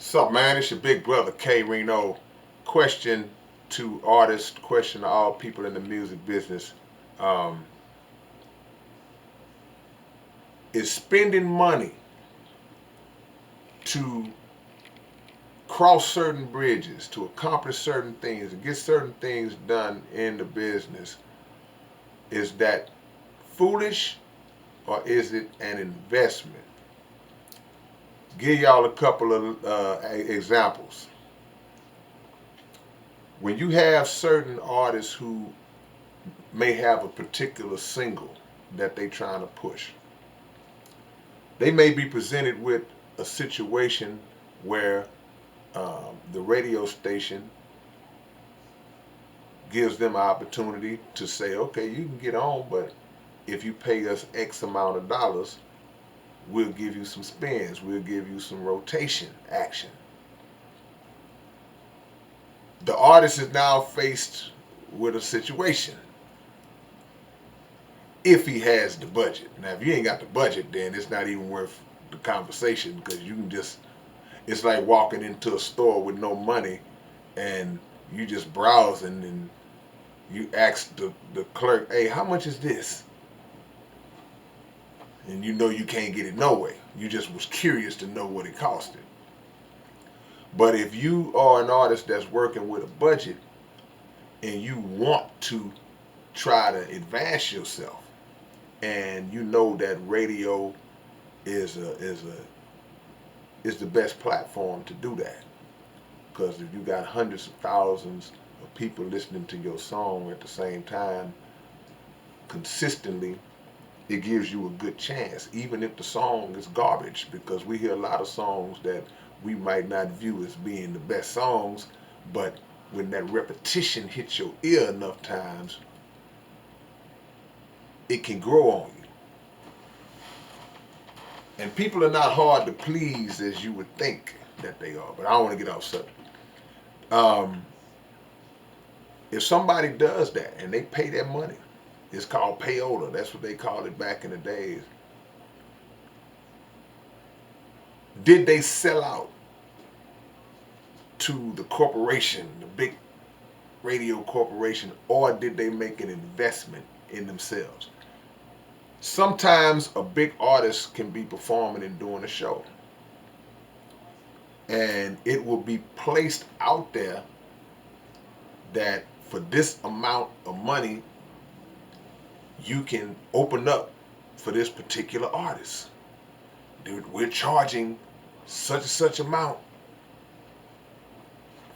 Sup, man? It's your big brother K-Rino. Question to artists, question to all people in the music business. Um, is spending money to cross certain bridges, to accomplish certain things, to get certain things done in the business, is that foolish or is it an investment? Give y'all a couple of examples. When you have certain artists who may have a particular single that they trying to push, they may be presented with a situation where the radio station gives them an opportunity to say, okay, you can get on, but if you pay us X amount of dollars, we'll give you some spins, we'll give you some rotation action. The artist is now faced with a situation if he has the budget. Now, if you ain't got the budget, then it's not even worth the conversation because you can just, it's like walking into a store with no money and you just browsing and you ask the clerk, hey, how much is this? And you know you can't get it no way. You just was curious to know what it costed. But if you are an artist that's working with a budget and you want to try to advance yourself, and you know that radio is the best platform to do that, because if you got hundreds of thousands of people listening to your song at the same time consistently, it gives you a good chance, even if the song is garbage, because we hear a lot of songs that we might not view as being the best songs, but when that repetition hits your ear enough times, it can grow on you. And people are not hard to please as you would think that they are, but I don't want to get off subject. Um, if somebody does that and they pay their money, it's called payola. That's what they called it back in the days. Did they sell out to the corporation, the big radio corporation, or did they make an investment in themselves? Sometimes a big artist can be performing and doing a show, and it will be placed out there that for this amount of money you can open up for this particular artist. Dude, we're charging such and such amount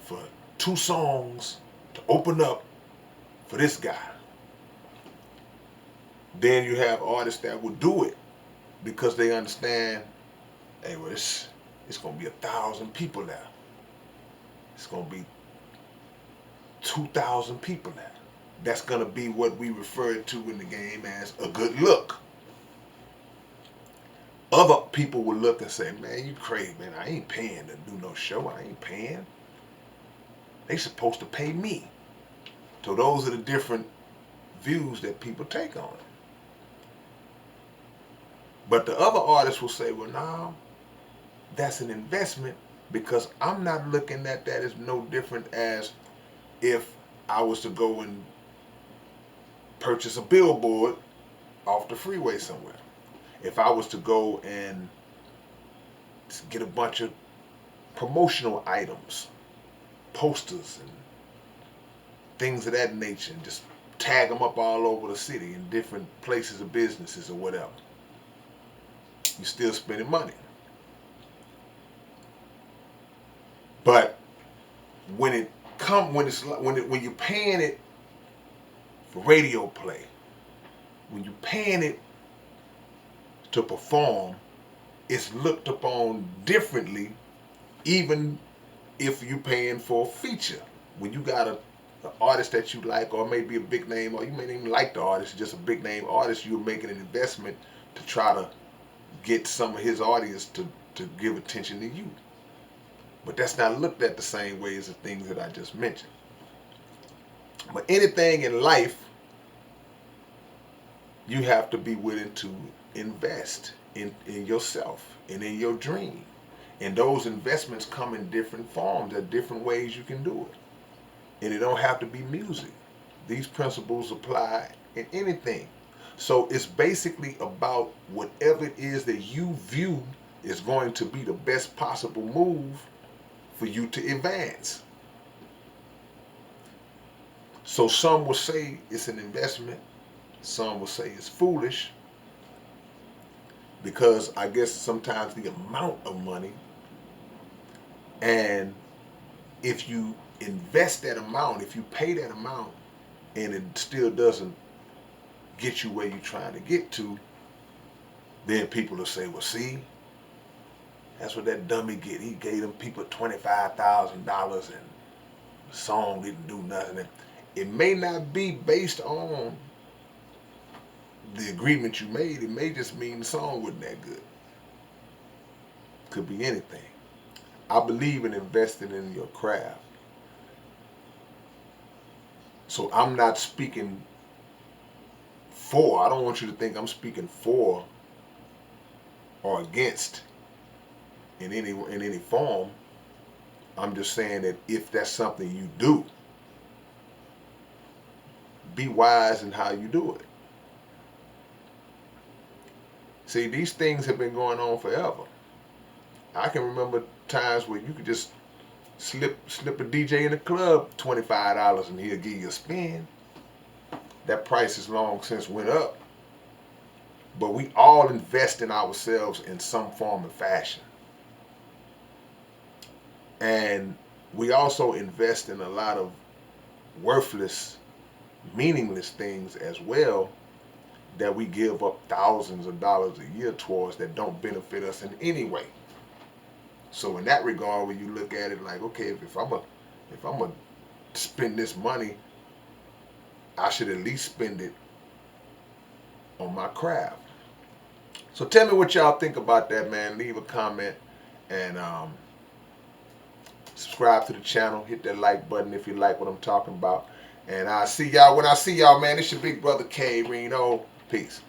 for 2 songs to open up for this guy. Then you have artists that will do it because they understand, hey, well, it's going to be 1,000 people there. It's going to be 2,000 people there. That's going to be what we refer to in the game as a good look. Other people will look and say, man, you crazy, man. I ain't paying to do no show. I ain't paying. They supposed to pay me. So those are the different views that people take on it. But the other artists will say, well, no, that's an investment, because I'm not looking at that as no different as if I was to go and purchase a billboard off the freeway somewhere. If I was to go and get a bunch of promotional items, posters and things of that nature, and just tag them up all over the city in different places of businesses or whatever, you're still spending money. But when you're paying it for radio play, when you're paying it to perform, it's looked upon differently, even if you're paying for a feature. When you got an artist that you like, or maybe a big name, or you may not even like the artist, just a big name artist, you're making an investment to try to get some of his audience to give attention to you. But that's not looked at the same way as the things that I just mentioned. But anything in life, you have to be willing to invest in yourself and in your dream. And those investments come in different forms. There are different ways you can do it. And it don't have to be music. These principles apply in anything. So it's basically about whatever it is that you view is going to be the best possible move for you to advance. So some will say it's an investment. Some will say it's foolish because I guess sometimes the amount of money, and if you invest that amount, if you pay that amount and it still doesn't get you where you're trying to get to, then people will say, well, see, that's what that dummy get. He gave them people $25,000 and the song didn't do nothing. It may not be based on the agreement you made. It may just mean the song wasn't that good. Could be anything. I believe in investing in your craft. So I'm not speaking for, I don't want you to think I'm speaking for or against in any form. I'm just saying that if that's something you do, be wise in how you do it. See, these things have been going on forever. I can remember times where you could just slip a DJ in the club $25 and he'll give you a spin. That price has long since went up. But we all invest in ourselves in some form of fashion. And we also invest in a lot of worthless, meaningless things as well that we give up thousands of dollars a year towards that don't benefit us in any way. So in that regard, when you look at it like, okay, if I'm a spend this money, I should at least spend it on my craft. So tell me what y'all think about that, man. Leave a comment and subscribe to the channel. Hit that like button if you like what I'm talking about. And I see y'all when I see y'all, man. It's your big brother K-Rino. Peace.